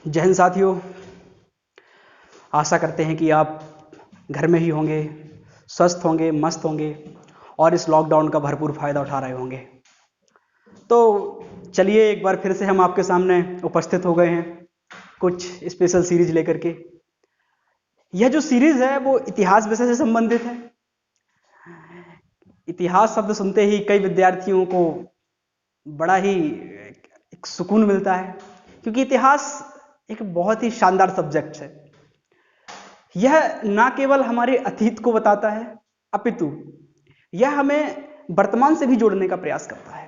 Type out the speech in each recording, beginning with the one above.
जय हिंद साथियों, आशा करते हैं कि आप घर में ही होंगे, स्वस्थ होंगे, मस्त होंगे और इस लॉकडाउन का भरपूर फायदा उठा रहे होंगे। तो चलिए एक बार फिर से हम आपके सामने उपस्थित हो गए हैं कुछ स्पेशल सीरीज लेकर के। यह जो सीरीज है वो इतिहास विषय से संबंधित है। इतिहास शब्द सुनते ही कई विद्यार्थियों को बड़ा ही एक सुकून मिलता है, क्योंकि इतिहास एक बहुत ही शानदार सब्जेक्ट है। यह ना केवल हमारे अतीत को बताता है, अपितु यह हमें वर्तमान से भी जोड़ने का प्रयास करता है।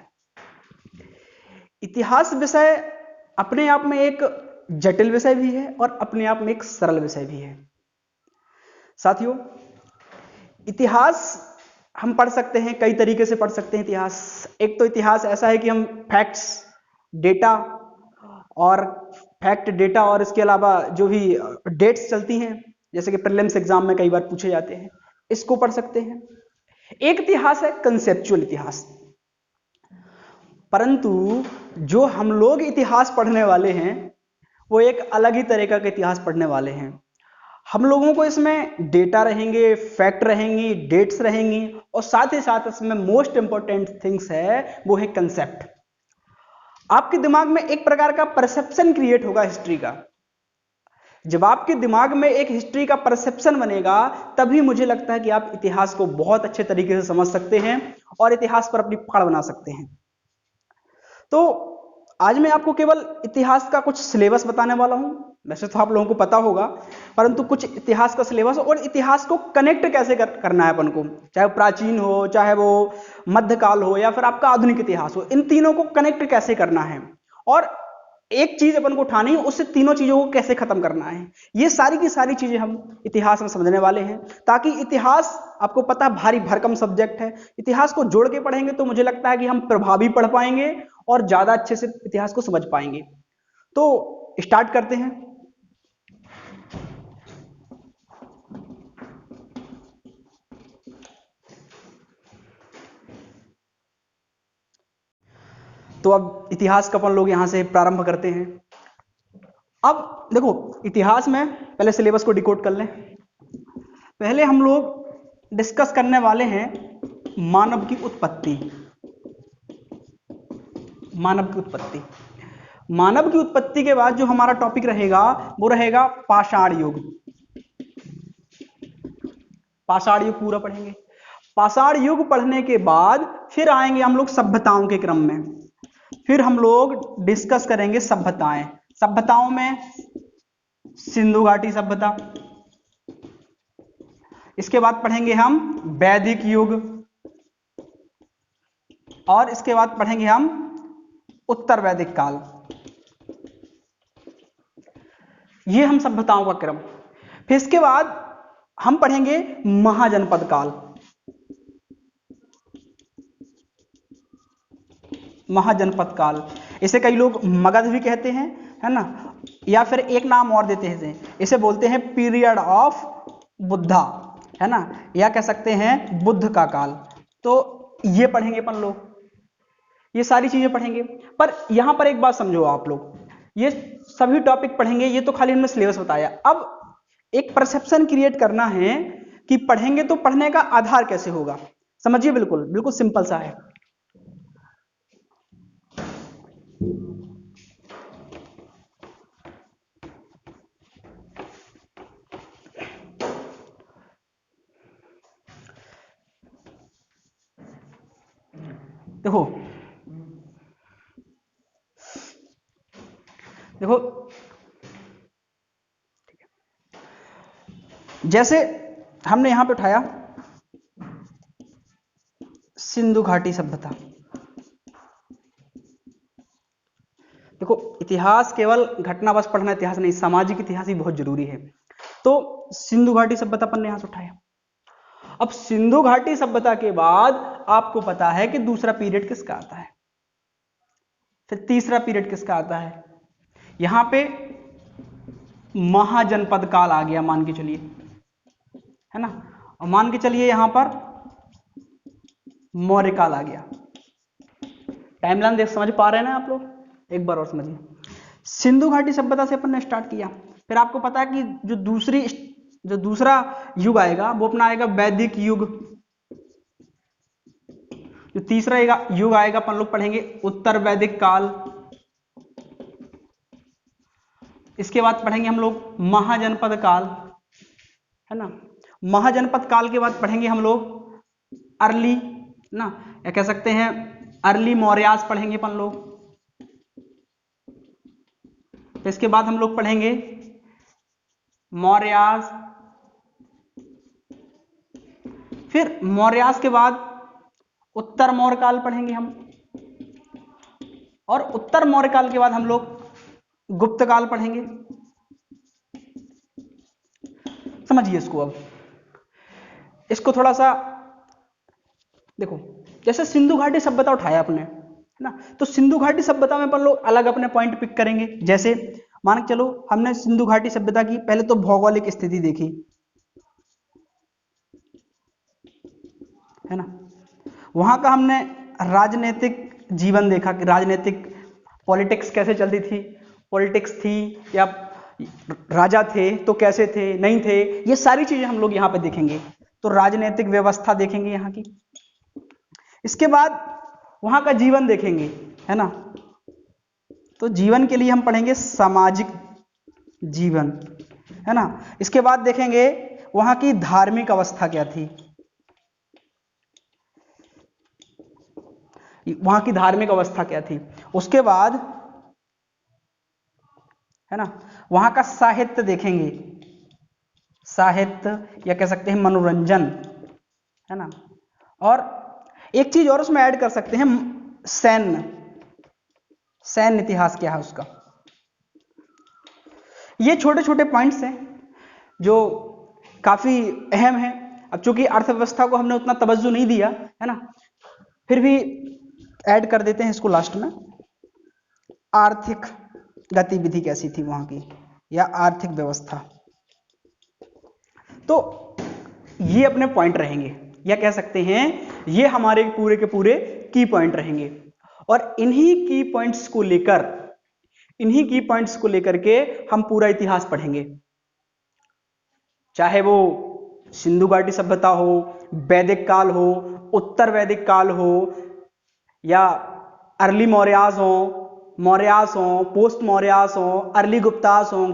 इतिहास विषय अपने आप में एक जटिल विषय भी है और अपने आप में एक सरल विषय भी है। साथियों, इतिहास हम पढ़ सकते हैं, कई तरीके से पढ़ सकते हैं इतिहास। एक तो इतिहास ऐसा है कि हम फैक्ट्स, डेटा और इसके अलावा जो भी डेट्स चलती हैं, जैसे कि प्रीलिम्स एग्जाम में कई बार पूछे जाते हैं, इसको पढ़ सकते हैं। एक इतिहास है कंसेप्चुअल इतिहास। परंतु जो हम लोग इतिहास पढ़ने वाले हैं वो एक अलग ही तरीका का इतिहास पढ़ने वाले हैं। हम लोगों को इसमें डेटा रहेंगे, फैक्ट रहेंगी, डेट्स रहेंगी और साथ ही साथ इसमें मोस्ट इंपॉर्टेंट थिंग्स है वो है कंसेप्ट। आपके दिमाग में एक प्रकार का परसेप्शन क्रिएट होगा हिस्ट्री का। जब आपके दिमाग में एक हिस्ट्री का परसेप्शन बनेगा तभी मुझे लगता है कि आप इतिहास को बहुत अच्छे तरीके से समझ सकते हैं और इतिहास पर अपनी पकड़ बना सकते हैं। तो आज मैं आपको केवल इतिहास का कुछ सिलेबस बताने वाला हूं। वैसे तो आप लोगों को पता होगा, परंतु कुछ इतिहास का सिलेबस और इतिहास को कनेक्ट कैसे करना है अपन को, चाहे वो प्राचीन हो, चाहे वो मध्यकाल हो या फिर आपका आधुनिक इतिहास हो, इन तीनों को कनेक्ट कैसे करना है और एक चीज अपन को उठानी है, उससे तीनों चीजों को कैसे खत्म करना है। ये सारी की सारी चीजें हम इतिहास में समझने वाले हैं, ताकि इतिहास आपको पता है भारी भरकम सब्जेक्ट है। इतिहास को जोड़ के पढ़ेंगे तो मुझे लगता है कि हम प्रभावी पढ़ पाएंगे और ज्यादा अच्छे से इतिहास को समझ पाएंगे। तो स्टार्ट करते हैं। तो अब इतिहास का अपन लोग यहां से प्रारंभ करते हैं। अब देखो, इतिहास में पहले सिलेबस को डिकोड कर लें। पहले हम लोग डिस्कस करने वाले हैं मानव की उत्पत्ति। मानव की उत्पत्ति के बाद जो हमारा टॉपिक रहेगा वो रहेगा पाषाण युग। पाषाण युग पूरा पढ़ेंगे। पाषाण युग पढ़ने के बाद फिर आएंगे हम लोग सभ्यताओं के क्रम में। फिर हम लोग डिस्कस करेंगे सभ्यताएं। सभ्यताओं में सिंधु घाटी सभ्यता, इसके बाद पढ़ेंगे हम वैदिक युग और इसके बाद पढ़ेंगे हम उत्तर वैदिक काल। ये हम सभ्यताओं का क्रम। फिर इसके बाद हम पढ़ेंगे महाजनपद काल। महाजनपद काल, इसे कई लोग मगध भी कहते हैं, है ना, या फिर एक नाम और देते हैं, इसे बोलते हैं पीरियड ऑफ बुद्धा, है ना, या कह सकते हैं बुद्ध का काल। तो ये पढ़ेंगे अपन लोग, ये सारी चीजें पढ़ेंगे। पर यहां पर एक बात समझो आप लोग, ये सभी टॉपिक पढ़ेंगे, ये तो खाली हमने सिलेबस बताया। अब एक परसेप्शन क्रिएट करना है कि पढ़ेंगे तो पढ़ने का आधार कैसे होगा। समझिए, बिल्कुल बिल्कुल सिंपल सा है। देखो देखो जैसे हमने यहां पे उठाया सिंधु घाटी सभ्यता। देखो, इतिहास केवल घटना बस पढ़ना इतिहास नहीं, सामाजिक इतिहास भी बहुत जरूरी है। तो सिंधु घाटी सभ्यता अपन ने यहां से उठाया। अब सिंधु घाटी सभ्यता के बाद आपको पता है कि दूसरा पीरियड किसका आता है, फिर तीसरा पीरियड किसका आता है। यहां पे महाजनपद काल आ गया, मान के चलिए, है ना, और मान के चलिए यहां पर मौर्य काल आ गया। टाइमलाइन देख समझ पा रहे हैं ना आप लोग, एक बार और समझिए। सिंधु घाटी सभ्यता से अपन ने स्टार्ट किया। फिर आपको पता है कि जो दूसरा युग आएगा वो अपना आएगा वैदिक युग। जो तीसरा युग आएगा अपन लोग पढ़ेंगे उत्तर वैदिक काल। इसके बाद पढ़ेंगे हम लोग महाजनपद काल, है ना। महाजनपद काल के बाद पढ़ेंगे हम लोग अर्ली ना, या कह सकते हैं अर्ली मौर्यास पढ़ेंगे अपन लोग। इसके बाद हम लोग पढ़ेंगे मौर्यास। फिर मौर्यास के बाद उत्तर मौर्य काल पढ़ेंगे हम, और उत्तर मौर्य काल के बाद हम लोग गुप्त काल पढ़ेंगे। समझिए इसको। अब इसको थोड़ा सा देखो, जैसे सिंधु घाटी सभ्यता उठाया आपने, है ना, तो सिंधु घाटी सभ्यता में अपन लोग अलग अपने पॉइंट पिक करेंगे। जैसे मान के चलो हमने सिंधु घाटी सभ्यता की पहले तो भौगोलिक स्थिति देखी, है ना। वहां का हमने राजनीतिक जीवन देखा कि राजनीतिक पॉलिटिक्स कैसे चलती थी, पॉलिटिक्स थी या राजा थे तो कैसे थे, नहीं थे, ये सारी चीजें हम लोग यहाँ पे देखेंगे। तो राजनीतिक व्यवस्था देखेंगे यहाँ की। इसके बाद वहां का जीवन देखेंगे, है ना। तो जीवन के लिए हम पढ़ेंगे सामाजिक जीवन, है ना। इसके बाद देखेंगे वहां की धार्मिक अवस्था क्या थी, वहां की धार्मिक अवस्था क्या थी। उसके बाद, है ना, वहां का साहित्य देखेंगे, साहित्य या कह सकते हैं मनोरंजन, है ना। और एक चीज और उसमें ऐड कर सकते हैं, सैन्य इतिहास क्या है उसका। ये छोटे छोटे पॉइंट्स हैं जो काफी अहम है। अब चूंकि अर्थव्यवस्था को हमने उतना तवज्जो नहीं दिया, है ना, फिर भी ऐड कर देते हैं इसको लास्ट में। आर्थिक गतिविधि कैसी थी वहां की, या आर्थिक व्यवस्था। तो ये अपने पॉइंट रहेंगे, या कह सकते हैं ये हमारे पूरे के पूरे की पॉइंट रहेंगे। और इन्हीं की पॉइंट्स को लेकर के हम पूरा इतिहास पढ़ेंगे, चाहे वो सिंधु घाटी सभ्यता हो, वैदिक काल हो, उत्तर वैदिक काल हो, या अर्ली मौर्यास हो, पोस्ट मौर्यास हो, अर्ली गुप्तास हो,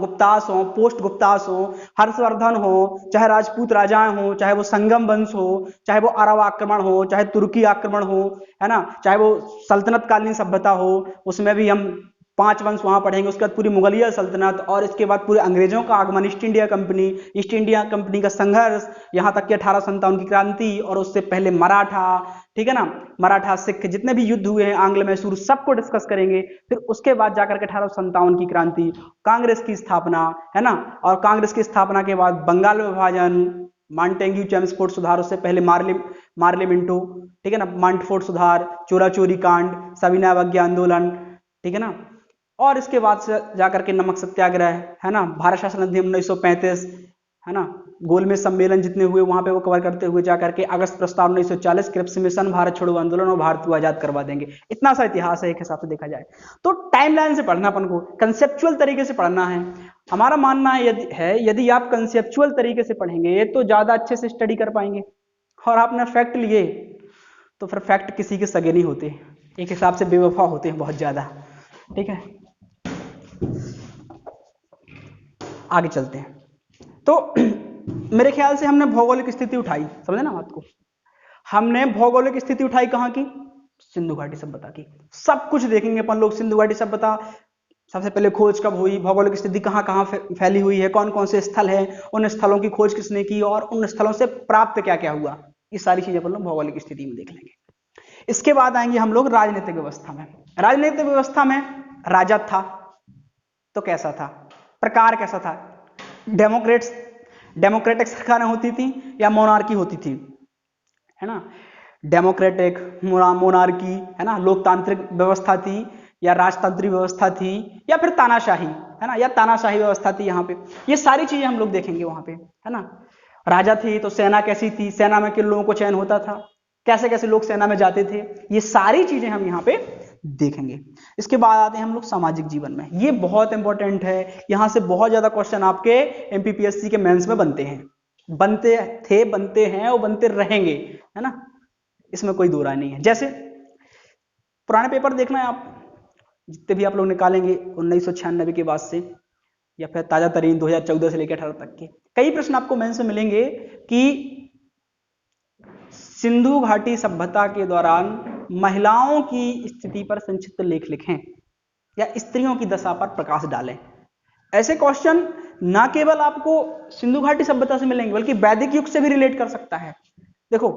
पोस्ट गुप्तास हो, हर्षवर्धन हो, चाहे राजपूत राजाएं हो, चाहे वो संगम वंश हो, चाहे वो अरब आक्रमण हो, चाहे तुर्की आक्रमण हो, है ना, चाहे वो सल्तनत कालीन सभ्यता हो, उसमें भी हम 5 वंश वहां पढ़ेंगे। उसके बाद पूरी मुगलिया सल्तनत, और इसके बाद पूरे अंग्रेजों का आगमन, ईस्ट इंडिया कंपनी का संघर्ष, यहां तक कि 1857 की क्रांति, और उससे पहले मराठा, ठीक है ना, मराठा सिख जितने भी युद्ध हुए हैं, आंग्ल मैसूर, सबको डिस्कस करेंगे। फिर उसके बाद जाकर के 1857 की क्रांति, कांग्रेस की स्थापना, है ना, और कांग्रेस की स्थापना के बाद बंगाल में विभाजन, मांटेग्यू चेम्सफोर्ड सुधार, उससे पहले मार्ले मिंटो, ठीक है ना, मांटफोर्ड सुधार, चोरा चोरी कांड, सविनय अवज्ञा आंदोलन, ठीक है ना, और इसके बाद से जाकर के नमक सत्याग्रह, है ना, भारत शासन अधिनियम 1935, है ना, गोलमेज सम्मेलन जितने हुए वहां पे वो कवर करते हुए जाकर के अगस्त प्रस्ताव 1940, क्रिप्स मिशन, भारत छोड़ो आंदोलन, और भारत को आजाद करवा देंगे। इतना सा इतिहास है एक हिसाब से देखा जाए तो। टाइमलाइन से पढ़ना, अपन को कंसेप्चुअल तरीके से पढ़ना है। हमारा मानना है यदि आप कंसेप्चुअल तरीके से पढ़ेंगे तो ज्यादा अच्छे से स्टडी कर पाएंगे। और आपने फैक्ट लिए तो फिर फैक्ट किसी के सगे नहीं होते, एक हिसाब से बेवफा होते हैं बहुत ज्यादा, ठीक है। आगे चलते हैं। तो मेरे ख्याल से हमने भौगोलिक स्थिति उठाई, समझे ना बात को। हमने भौगोलिक स्थिति उठाई कहां की, सिंधु घाटी सभ्यता की। सब कुछ देखेंगे अपन लोग। सिंधु घाटी सभ्यता सबसे पहले खोज कब हुई, भौगोलिक स्थिति कहां कहां फैली हुई है, कौन कौन से स्थल है, उन स्थलों की खोज किसने की, और उन स्थलों से प्राप्त क्या क्या हुआ, ये सारी चीजें अपन लोग भौगोलिक स्थिति में देख लेंगे। इसके बाद आएंगे हम लोग राजनीतिक व्यवस्था में। राजनीतिक व्यवस्था में राजा था तो कैसा था, प्रकार कैसा था, डेमोक्रेटिक सरकारें होती थी या मोनार्की होती थी, है ना, डेमोक्रेटिक मोनार्की, है ना, लोकतांत्रिक व्यवस्था थी या राजतांत्रिक व्यवस्था थी, या फिर तानाशाही, है ना, या तानाशाही व्यवस्था थी। यहाँ पे ये सारी चीजें हम लोग देखेंगे वहां पे, है ना। राजा थी तो सेना कैसी थी, सेना में किन लोगों को चयन होता था, कैसे कैसे लोग सेना में जाते थे, ये सारी चीजें हम यहाँ पे देखेंगे। इसके बाद आते हैं हम लोग सामाजिक जीवन में। ये बहुत इंपॉर्टेंट है, यहाँ से बहुत ज्यादा क्वेश्चन आपके एमपीपीएससी के मेंस में बनते हैं, बनते थे, बनते हैं और बनते रहेंगे, है ना, इसमें कोई दो राय नहीं है। जैसे पुराने पेपर देखना है आप, जितने भी आप लोग निकालेंगे 1996 के बाद से, या फिर ताजा तरीन 2014 से लेकर 18 तक के, कई प्रश्न आपको मेंस में मिलेंगे कि सिंधु घाटी सभ्यता के दौरान महिलाओं की स्थिति पर संक्षिप्त लेख लिखें या स्त्रियों की दशा पर प्रकाश डालें। ऐसे क्वेश्चन ना केवल आपको सिंधु घाटी सभ्यता से मिलेंगे बल्कि वैदिक युग से भी रिलेट कर सकता है। देखो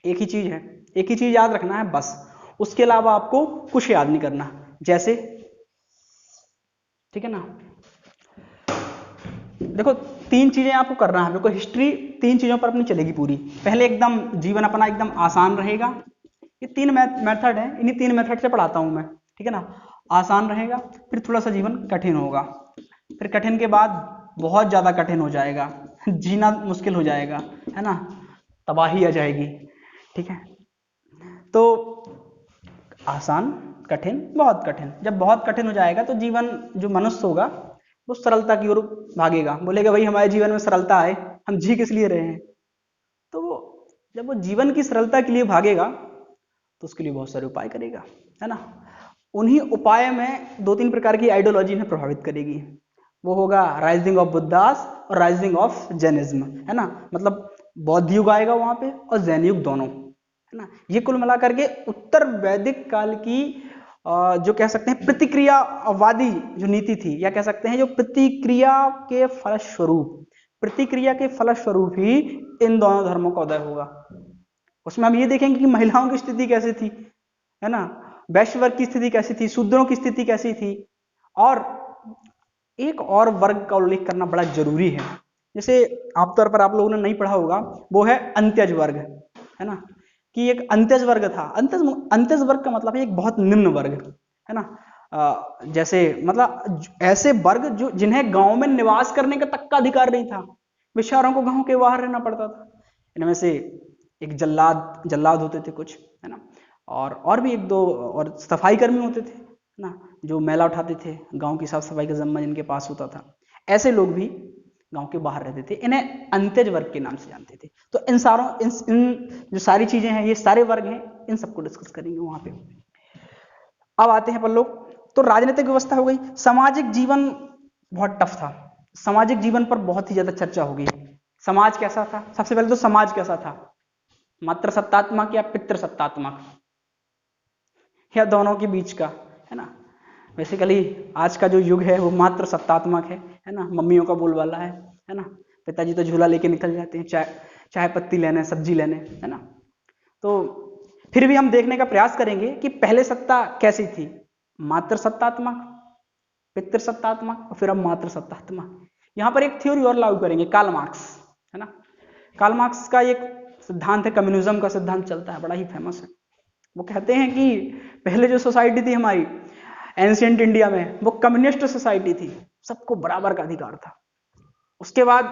एक ही चीज है, एक ही चीज याद रखना है बस, उसके अलावा आपको कुछ याद नहीं करना। जैसे ठीक है ना, देखो तीन चीजें आपको करना है, देखो हिस्ट्री तीन चीजों पर अपनी चलेगी पूरी। पहले एकदम जीवन अपना एकदम आसान रहेगा, ये तीन मेथड है, इन्हीं तीन मेथड से पढ़ाता हूं मैं, ठीक है ना। आसान रहेगा, फिर थोड़ा सा जीवन कठिन होगा, फिर कठिन के बाद बहुत ज्यादा कठिन हो जाएगा, जीना मुश्किल हो जाएगा, है ना, तबाही आ जाएगी, ठीक है। तो आसान, कठिन, बहुत कठिन। जब बहुत कठिन हो जाएगा तो जीवन जो मनुष्य होगा वो सरलता की ओर भागेगा, बोलेगा भाई हमारे जीवन में सरलता है, हम जी किस लिए रहे हैं। तो जब वो जीवन की सरलता के लिए भागेगा तो उसके लिए बहुत सारे उपाय करेगा, है ना। उन्हीं उपाय में दो तीन प्रकार की आइडियोलॉजी ने प्रभावित करेगी, वो होगा राइजिंग ऑफ बुद्धास और राइजिंग ऑफ जैनिज्म, है ना, मतलब बौद्ध युग आएगा वहां पे और जैन युग दोनों, है ना। ये कुल मिलाकर के उत्तर वैदिक काल की जो कह सकते हैं प्रतिक्रियावादी जो नीति थी, या कह सकते हैं जो प्रतिक्रिया के फलस्वरूप ही इन दोनों धर्मों का उदय होगा। उसमें हम ये देखेंगे कि महिलाओं की स्थिति कैसी थी, है ना, वैश्य वर्ग की स्थिति कैसी थी, शूद्रों की स्थिति कैसी थी, और एक और वर्ग का उल्लेख करना बड़ा जरूरी है, जैसे आमतौर पर आप लोगों ने नहीं पढ़ा होगा, वो है अंत्यज वर्ग, है ना, कि एक अंत्यज वर्ग था। अंत्यज वर्ग का मतलब है एक बहुत निम्न वर्ग, है ना, जैसे मतलब ऐसे वर्ग जो जिन्हें गांव में निवास करने का तक का अधिकार नहीं था, बेचारों को गांव के बाहर रहना पड़ता था। इनमें से एक जल्लाद होते थे कुछ, है ना, और भी एक दो और सफाई कर्मी होते थे, है ना, जो मैला उठाते थे, गांव की साफ सफाई का जिम्मा जिनके पास होता था। ऐसे लोग भी गांव के बाहर रहते थे, इन्हें अंत्यज वर्ग के नाम से जानते थे। तो इन जो सारी चीजें हैं, ये सारे वर्ग हैं, इन सबको डिस्कस करेंगे वहां पे। अब आते हैं अपन लोग, तो राजनीतिक व्यवस्था हो गई। सामाजिक जीवन बहुत टफ था, सामाजिक जीवन पर बहुत ही ज्यादा चर्चा होगी। समाज कैसा था, सबसे पहले तो समाज कैसा था, मात्र सत्तात्मक या पितृसत्तात्मक, या दोनों के बीच का, है ना। बेसिकली आज का जो युग है वो मात्र सत्तात्मक है ना, मम्मियों का बोलबाला है ना, पिताजी तो झूला लेके निकल जाते हैं चाय पत्ती लेने, सब्जी लेने, है ना। तो फिर भी हम देखने का प्रयास करेंगे कि पहले सत्ता कैसी थी, मात्र सत्तात्मक, पितृसत्तात्मक और फिर अब मात्र सत्तात्मक। यहाँ पर एक थ्योरी और लागू करेंगे, कार्ल मार्क्स, है ना। कार्ल मार्क्स का एक सिद्धांत है, कम्युनिज्म का सिद्धांत चलता है, बड़ा ही फेमस है। वो कहते हैं कि पहले जो सोसाइटी थी हमारी एंशिएंट इंडिया में, वो कम्युनिस्ट सोसाइटी थी, सबको बराबर का अधिकार था। उसके बाद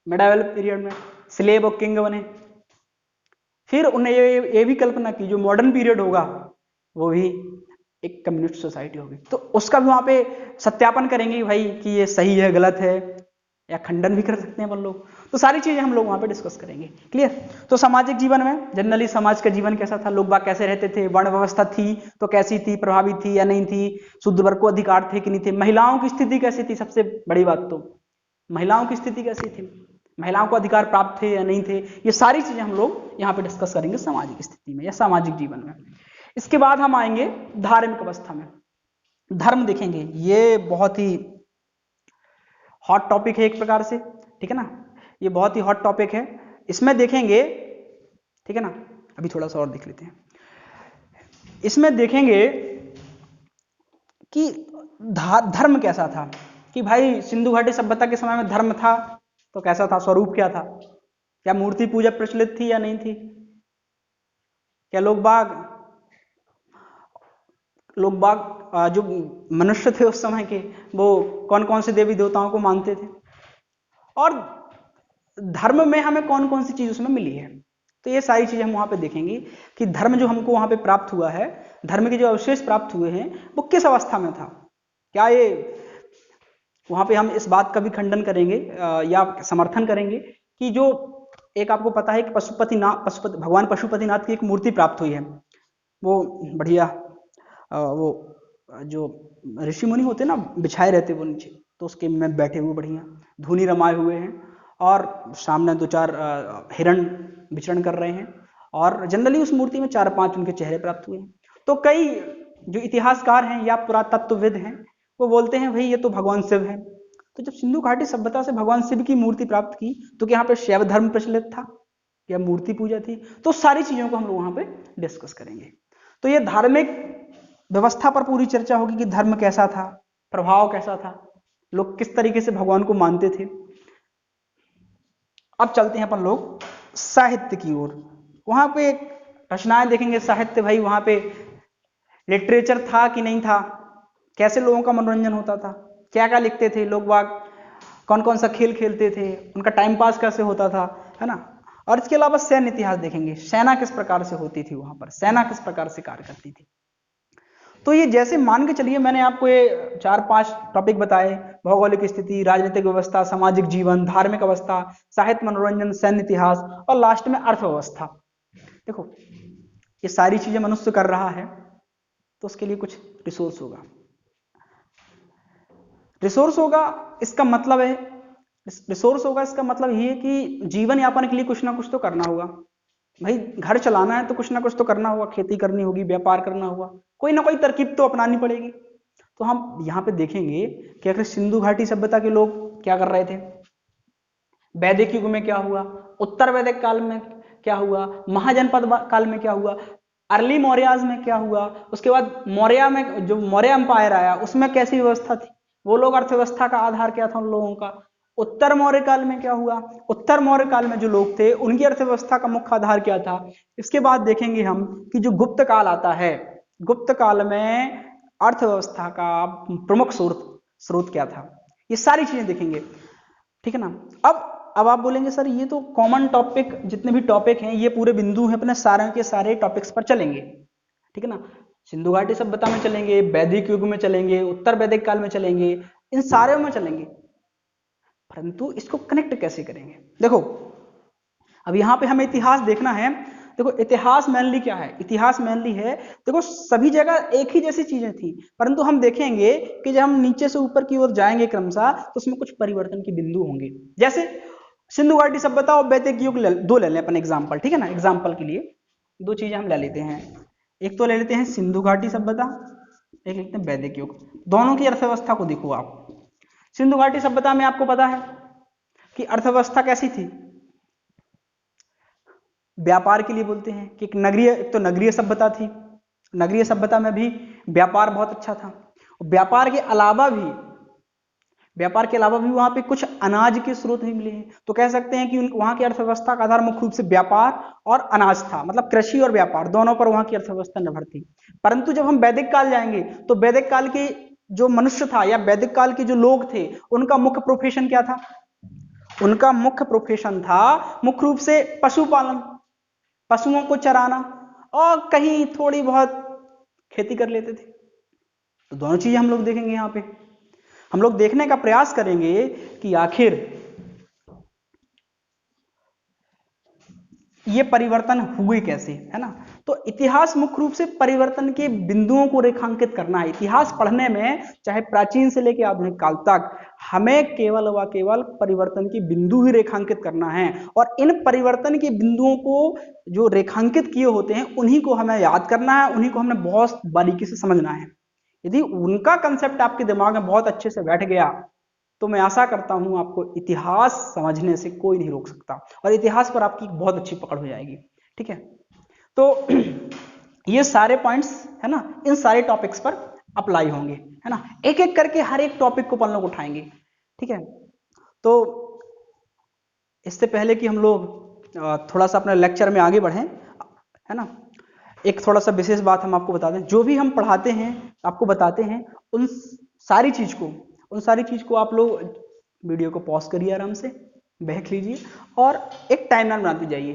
मिडाइवल पीरियड में स्लेव और किंग बने, फिर उन्हें ये भी कल्पना की जो मॉडर्न पीरियड होगा वो भी एक कम्युनिस्ट सोसाइटी होगी। तो उसका भी वहां पे सत्यापन करेंगे भाई कि ये सही है गलत है, या खंडन भी कर सकते हैं अपन लोग। तो सारी चीजें हम लोग वहां पे डिस्कस करेंगे, क्लियर। तो सामाजिक जीवन में जनरली समाज का जीवन कैसा था, लोग बाग कैसे रहते थे, वर्ण व्यवस्था थी तो कैसी थी, प्रभावित थी या नहीं थी, शुद्ध वर्ग को अधिकार थे कि नहीं थे, महिलाओं की स्थिति कैसी थी, सबसे बड़ी बात तो महिलाओं की स्थिति कैसी थी, महिलाओं को अधिकार प्राप्त थे या नहीं थे, ये सारी चीजें हम लोग यहाँ पे डिस्कस करेंगे सामाजिक स्थिति में या सामाजिक जीवन में। इसके बाद हम आएंगे धार्मिक अवस्था में, धर्म देखेंगे, ये बहुत ही हॉट टॉपिक है एक प्रकार से, ठीक है ना, ये बहुत ही हॉट टॉपिक है। इसमें देखेंगे, ठीक है ना, अभी थोड़ा सा और देख लेते हैं। इसमें देखेंगे कि धर्म कैसा था, कि भाई सिंधु घाटी सभ्यता के समय में धर्म था तो कैसा था, स्वरूप क्या था, क्या मूर्ति पूजा प्रचलित थी या नहीं थी, क्या लोग बाग जो मनुष्य थे उस समय के, वो कौन कौन से देवी देवताओं को मानते थे, और धर्म में हमें कौन कौन सी चीज उसमें मिली है। तो ये सारी चीजें हम वहां पे देखेंगे कि धर्म जो हमको वहां पे प्राप्त हुआ है धर्म के जो अवशेष प्राप्त हुए हैं वो किस अवस्था में था? क्या ये वहां पे हम इस बात का भी खंडन करेंगे या समर्थन करेंगे कि जो एक आपको पता है कि पशुपति भगवान पशुपतिनाथ की एक मूर्ति प्राप्त हुई है, वो बढ़िया वो जो ऋषि मुनि होते ना बिछाए रहते वो नीचे, तो उसके में बैठे हुए बढ़िया धूनी रमाए हुए हैं और सामने 2-4 हिरण विचरण कर रहे हैं और जनरली उस मूर्ति में 4-5 उनके चेहरे प्राप्त हुए हैं। तो कई जो इतिहासकार हैं या पुरातत्वविद हैं वो बोलते हैं भाई ये तो भगवान शिव है। तो जब सिंधु घाटी सभ्यता से भगवान शिव की मूर्ति प्राप्त की तो क्या यहाँ पे शैव धर्म प्रचलित था या मूर्ति पूजा थी? तो सारी चीजों को हम लोग वहां पे डिस्कस करेंगे। तो ये धार्मिक व्यवस्था पर पूरी चर्चा होगी कि धर्म कैसा था, प्रभाव कैसा था, लोग किस तरीके से भगवान को मानते थे। अब चलते हैं अपन लोग साहित्य की ओर। वहां पे रचनाएं देखेंगे साहित्य, भाई वहां पे लिटरेचर था कि नहीं था, कैसे लोगों का मनोरंजन होता था, क्या क्या लिखते थे लोग बाग, कौन कौन सा खेल खेलते थे, उनका टाइम पास कैसे होता था, है ना। और इसके अलावा सैन्य इतिहास देखेंगे, सेना किस प्रकार से होती थी वहां पर, सेना किस प्रकार से कार्य करती थी। तो ये जैसे मान के चलिए मैंने आपको ये 4-5 टॉपिक बताए, भौगोलिक स्थिति, राजनीतिक व्यवस्था, सामाजिक जीवन, धार्मिक अवस्था, साहित्य, मनोरंजन, सैन्य इतिहास और लास्ट में अर्थव्यवस्था। देखो ये सारी चीजें मनुष्य कर रहा है तो उसके लिए कुछ रिसोर्स होगा। रिसोर्स होगा इसका मतलब है, रिसोर्स होगा इसका मतलब ये कि जीवन यापन के लिए कुछ ना कुछ तो करना होगा। भाई घर चलाना है तो कुछ ना कुछ तो करना होगा, खेती करनी होगी, व्यापार करना होगा, कोई ना कोई तरकीब तो अपनानी पड़ेगी। तो हम यहाँ पे देखेंगे कि अगर सिंधु घाटी सभ्यता के लोग क्या कर रहे थे, वैदिक युग में क्या हुआ, उत्तर वैदिक काल में क्या हुआ, महाजनपद काल में क्या हुआ, अर्ली मौर्याज में क्या हुआ, उसके बाद मौर्य में जो मौर्य एम्पायर आया उसमें कैसी व्यवस्था थी, वो लोग अर्थव्यवस्था का आधार क्या था उन लोगों का। उत्तर मौर्य काल में क्या हुआ, उत्तर मौर्य काल में जो लोग थे उनकी अर्थव्यवस्था का मुख्य आधार क्या था। इसके बाद देखेंगे हम कि जो गुप्त काल आता है, गुप्त काल में अर्थव्यवस्था का प्रमुख स्रोत क्या था, ये सारी चीजें देखेंगे, ठीक है ना। अब आप बोलेंगे सर ये तो कॉमन टॉपिक, जितने भी टॉपिक हैं ये पूरे बिंदु हैं अपने सारे के सारे टॉपिक्स पर चलेंगे, ठीक है ना। सिंधु घाटी सभ्यता में चलेंगे, वैदिक युग में चलेंगे, उत्तर वैदिक काल में चलेंगे, इन सारे में चलेंगे, परंतु इसको कनेक्ट कैसे करेंगे। देखो अब यहाँ पे हमें इतिहास देखना है। देखो इतिहास मेनली क्या है, इतिहास मेनली है, देखो सभी जगह एक ही जैसी चीजें थी, परंतु हम देखेंगे कि जब हम नीचे से ऊपर की ओर जाएंगे क्रमशः तो उसमें कुछ परिवर्तन के बिंदु होंगे। जैसे सिंधु घाटी सभ्यता और वैदिक युग दो ले लें अपन एग्जाम्पल, ठीक है ना। एग्जाम्पल के लिए दो चीजें हम ले लेते हैं, एक तो ले लेते हैं सिंधु घाटी सभ्यता, एक लेते हैं वैदिक युग। दोनों की अर्थव्यवस्था को देखो आप। सिंधु घाटी सभ्यता में आपको पता है कि अर्थव्यवस्था कैसी थी, व्यापार के लिए बोलते हैं कि एक तो नगरीय सभ्यता थी, नगरीय सभ्यता में भी व्यापार बहुत अच्छा था। व्यापार के अलावा भी वहां पे कुछ अनाज के स्रोत भी मिले हैं। तो कह सकते हैं कि वहां की अर्थव्यवस्था का आधार मुख्य रूप से व्यापार और अनाज था, मतलब कृषि और व्यापार दोनों पर वहां की अर्थव्यवस्था निर्भर थी। परंतु जब हम वैदिक काल जाएंगे तो वैदिक काल के जो मनुष्य था या वैदिक काल के जो लोग थे उनका मुख्य प्रोफेशन क्या था, उनका मुख्य प्रोफेशन था मुख्य रूप से पशुपालन, पशुओं को चराना, और कहीं थोड़ी बहुत खेती कर लेते थे। तो दोनों चीजें हम लोग देखेंगे। यहां पे हम लोग देखने का प्रयास करेंगे कि आखिर ये परिवर्तन हुए कैसे, है ना। तो इतिहास मुख्य रूप से परिवर्तन के बिंदुओं को रेखांकित करना है। इतिहास पढ़ने में चाहे प्राचीन से लेकर आधुनिक काल तक हमें केवल व केवल परिवर्तन के बिंदु ही रेखांकित करना है, और इन परिवर्तन के बिंदुओं को जो रेखांकित किए होते हैं उन्हीं को हमें याद करना है, उन्हीं को हमने बहुत बारीकी से समझना है। यदि उनका कंसेप्ट आपके दिमाग में बहुत अच्छे से बैठ गया तो मैं आशा करता हूं आपको इतिहास समझने से कोई नहीं रोक सकता, और इतिहास पर आपकी बहुत अच्छी पकड़ हो जाएगी, ठीक है। तो ये सारे पॉइंट्स है ना, इन सारे टॉपिक्स पर अप्लाई होंगे, है ना। एक एक करके हर एक टॉपिक को अपन लोग उठाएंगे, ठीक है। तो इससे पहले कि हम लोग थोड़ा सा अपने लेक्चर में आगे बढ़ें, है ना, एक थोड़ा सा विशेष बात हम आपको बता दें। जो भी हम पढ़ाते हैं आपको बताते हैं उन सारी चीज को आप लोग वीडियो को पॉज करिए, आराम से देख लीजिए और एक टाइमलाइन बनाते जाइए।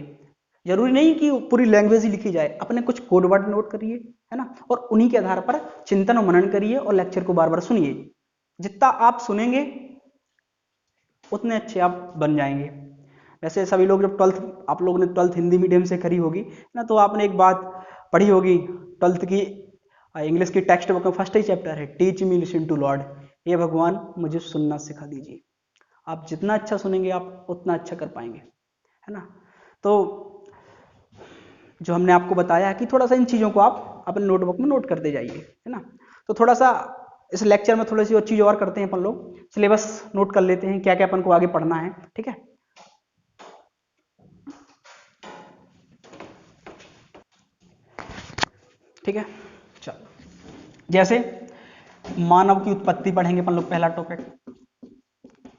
जरूरी नहीं कि पूरी लैंग्वेज ही लिखी जाए, अपने कुछ कोड वर्ड नोट करिए, है ना, और उन्हीं के आधार पर चिंतन और मनन करिए और लेक्चर को बार बार सुनिए। जितना आप सुनेंगे उतने अच्छे आप बन जाएंगे। वैसे सभी लोग जब ट्वेल्थ, आप लोगों ने ट्वेल्थ हिंदी मीडियम से करी होगी ना, तो आपने एक बात पढ़ी होगी ट्वेल्थ की इंग्लिश की टेक्स्ट बुक में फर्स्ट ही चैप्टर है, teach me listen to Lord, ये भगवान मुझे सुनना सिखा दीजिए। आप जितना अच्छा सुनेंगे आप उतना अच्छा कर पाएंगे, है ना। तो जो हमने आपको बताया है कि थोड़ा सा इन चीज़ों को आप अपने नोटबुक में नोट करते जाइए, है ना। तो थोड़ा सा इस लेक्चर में थोड़ी सी और चीज़ और करते हैं अपन लोग, सिलेबस नोट कर लेते हैं क्या क्या अपन को आगे पढ़ना है, ठीक है। ठीक है, चलो, जैसे मानव की उत्पत्ति पढ़ेंगे अपन लोग, पहला टॉपिक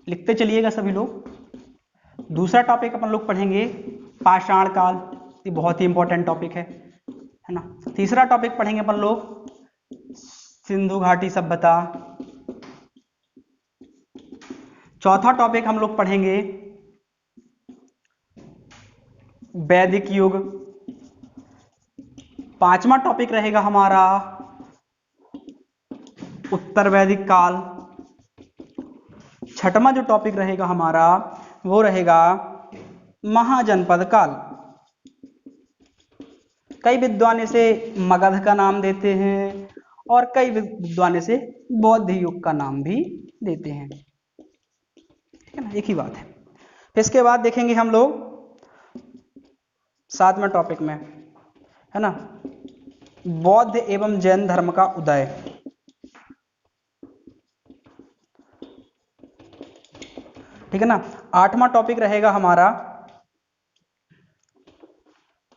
लिखते चलिएगा सभी लोग। दूसरा टॉपिक अपन लोग पढ़ेंगे पाषाण काल, ये बहुत ही इंपॉर्टेंट टॉपिक है ना। तीसरा टॉपिक पढ़ेंगे अपन लोग सिंधु घाटी सभ्यता। चौथा टॉपिक हम लोग पढ़ेंगे वैदिक युग। पांचवा टॉपिक रहेगा हमारा उत्तर वैदिक काल। छठवां जो टॉपिक रहेगा हमारा वो रहेगा महाजनपद काल। कई विद्वान इसे मगध का नाम देते हैं और कई विद्वान इसे बौद्ध युग का नाम भी देते हैं, ठीक है ना, एक ही बात है। फिर इसके बाद देखेंगे हम लोग सातवें टॉपिक में, है ना, बौद्ध एवं जैन धर्म का उदय। ठीक है ना। आठवां टॉपिक रहेगा हमारा,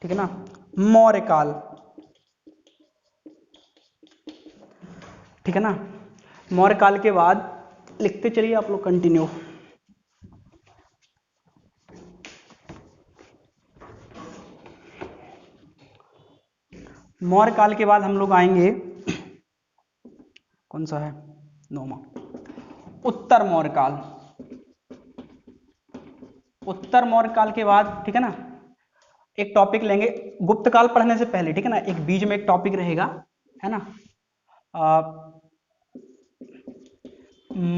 ठीक है ना, मौर्य काल। ठीक है ना। मौर्य काल के बाद लिखते चलिए आप लोग कंटिन्यू। मौर्य काल के बाद हम लोग आएंगे, कौन सा है, नौवां, उत्तर मौर्य काल। उत्तर मौर्य काल के बाद, ठीक है ना, एक टॉपिक लेंगे गुप्त काल पढ़ने से पहले, ठीक है ना, एक बीच में एक टॉपिक रहेगा, है ना,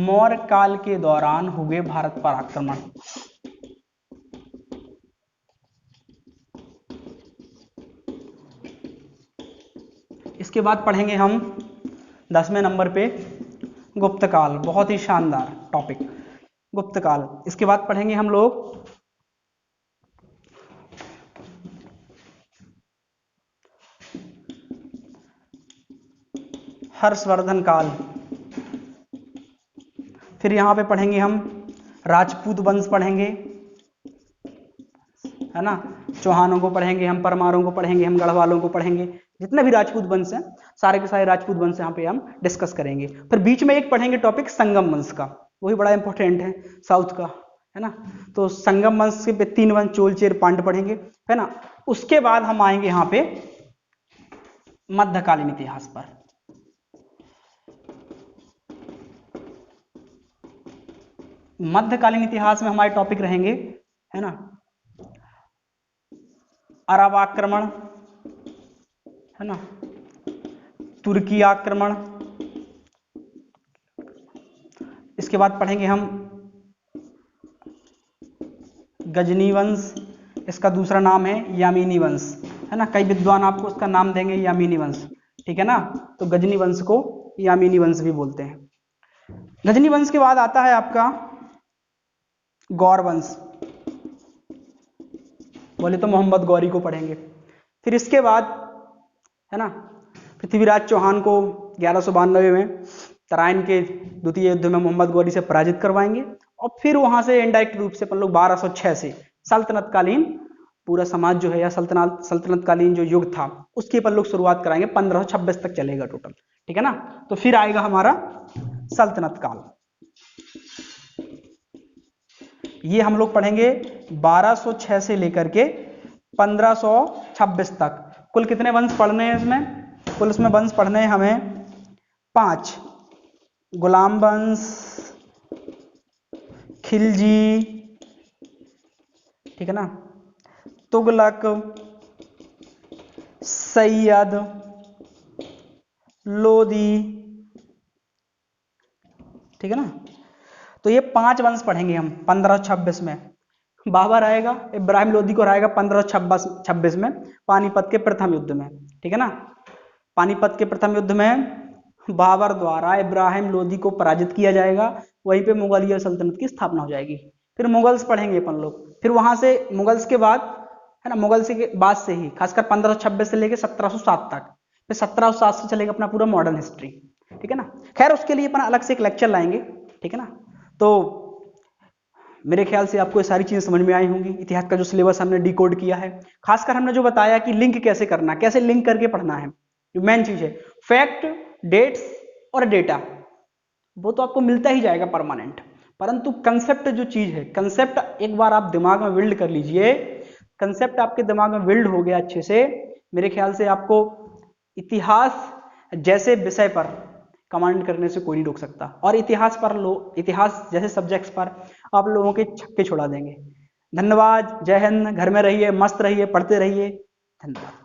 मौर्य काल के दौरान हुए भारत पर आक्रमण। इसके बाद पढ़ेंगे हम 10वें नंबर पे गुप्त काल, बहुत ही शानदार टॉपिक गुप्त काल। इसके बाद पढ़ेंगे हम लोग हर्षवर्धन काल। फिर यहां पे पढ़ेंगे हम राजपूत वंश पढ़ेंगे, है ना, चौहानों को पढ़ेंगे हम, परमारों को पढ़ेंगे हम, गढ़वालों को पढ़ेंगे, जितने भी राजपूत वंश हैं सारे के सारे राजपूत वंश यहाँ पे हम डिस्कस करेंगे। फिर बीच में एक पढ़ेंगे टॉपिक संगम वंश का, वही बड़ा इंपॉर्टेंट है, साउथ का, है ना। तो संगम वंश के 3 वंश चोल चेर पांड्य पढ़ेंगे, है ना। उसके बाद हम आएंगे यहाँ पे मध्यकालीन इतिहास पर। मध्यकालीन इतिहास में हमारे टॉपिक रहेंगे, है ना, अरब आक्रमण, है ना, तुर्की आक्रमण। इसके बाद पढ़ेंगे हम गजनी वंश, इसका दूसरा नाम है यामीनी वंश, है ना, कई विद्वान आपको उसका नाम देंगे यामीनी वंश, ठीक है ना। तो गजनी वंश को यामीनी वंश भी बोलते हैं। गजनी वंश के बाद आता है आपका गौर वंश, बोले तो मोहम्मद गौरी को पढ़ेंगे। फिर इसके बाद, है ना, पृथ्वीराज चौहान को 1192 में तराइन के द्वितीय युद्ध में मोहम्मद गौरी से पराजित करवाएंगे, और फिर वहां से इनडायरेक्ट रूप से अपन लोग 1206 से सल्तनतकालीन पूरा समाज जो है या सल्तनतकालीन जो युग था उसकी अपन लोग शुरुआत कराएंगे, 1526 तक चलेगा टोटल, ठीक है ना। तो फिर आएगा हमारा सल्तनत काल, ये हम लोग पढ़ेंगे 1206 से लेकर के 1526 तक। कुल कितने वंश पढ़ने हैं इसमें, कुल इसमें वंश पढ़ने हैं हमें 5, गुलाम वंश, खिलजी, ठीक है ना, तुगलक, सैयद, लोदी, ठीक है ना। तो ये 5 वंश पढ़ेंगे हम 1526 में। बाबर आएगा, इब्राहिम लोदी को हराएगा 1526 में पानीपत के प्रथम युद्ध में, ठीक है ना। पानीपत के प्रथम युद्ध में बाबर द्वारा इब्राहिम लोदी को पराजित किया जाएगा, वहीं पे मुगलिया सल्तनत की स्थापना हो जाएगी। फिर मुगल्स पढ़ेंगे अपन लोग, फिर वहां से मुगल्स के बाद, है ना, मुगल्स के बाद से ही खासकर 1526 से लेकर 1707 तक, फिर 1707 से चलेगा अपना पूरा मॉडर्न हिस्ट्री, ठीक है ना। खैर उसके लिए अपन अलग से एक लेक्चर लाएंगे, ठीक है ना। तो मेरे ख्याल से आपको ये सारी चीजें समझ में आई होंगी। इतिहास का जो सिलेबस हमने डिकोड किया है, खासकर हमने जो बताया कि लिंक कैसे करना, कैसे लिंक करके पढ़ना है, जो मेन चीज है फैक्ट, डेट्स और डेटा, वो तो आपको मिलता ही जाएगा परमानेंट, परंतु कंसेप्ट जो चीज है, कंसेप्ट एक बार आप दिमाग में बिल्ड कर लीजिए, कंसेप्ट आपके दिमाग में बिल्ड हो गया अच्छे से, मेरे ख्याल से आपको इतिहास जैसे विषय पर कमांड करने से कोई नहीं रोक सकता, और इतिहास जैसे सब्जेक्ट्स पर आप लोगों के छक्के छुड़ा देंगे। धन्यवाद, जय हिंद, घर में रहिए, मस्त रहिए, पढ़ते रहिए, धन्यवाद।